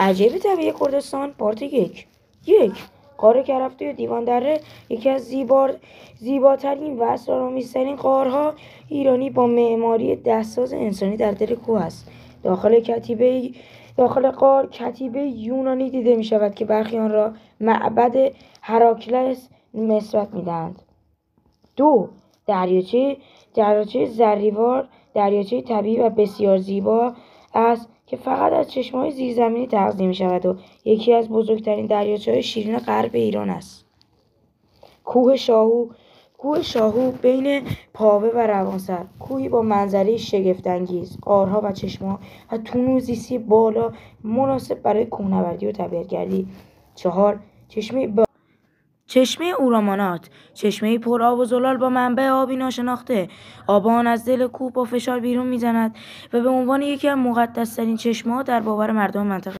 عجایب طبیعی کردستان پارت یک غار کرفته و دیوان دره یکی از زیباترین و اسرارآمیزترین غارها ایرانی با معماری دستساز انسانی در دل کوه است. داخل غار کتیبه یونانی دیده می شود که برخی آن را معبد هراکلس نسبت می دهند. 2. دریاچه زریوار دریاچه طبیعی و بسیار زیبا است که فقط از چشمه‌های زیرزمینی تغذیه می‌شود و یکی از بزرگترین دریاچه‌های شیرین غرب ایران است. کوه شاهو بین پاوه و روانسر، کوهی با منظره شگفت‌انگیز، غارها و چشمه‌ها و تنوع زیستی بالا مناسب برای کوهنوردی و طبیعت‌گردی. 4. چشمه اورامانات، چشمه‌ای پر آب و زلال با منبع آبی ناشناخته. آب آن از دل کوه با فشار بیرون می‌زند و به عنوان یکی از مقدس‌ترین چشمه‌ها در باور مردم منطقه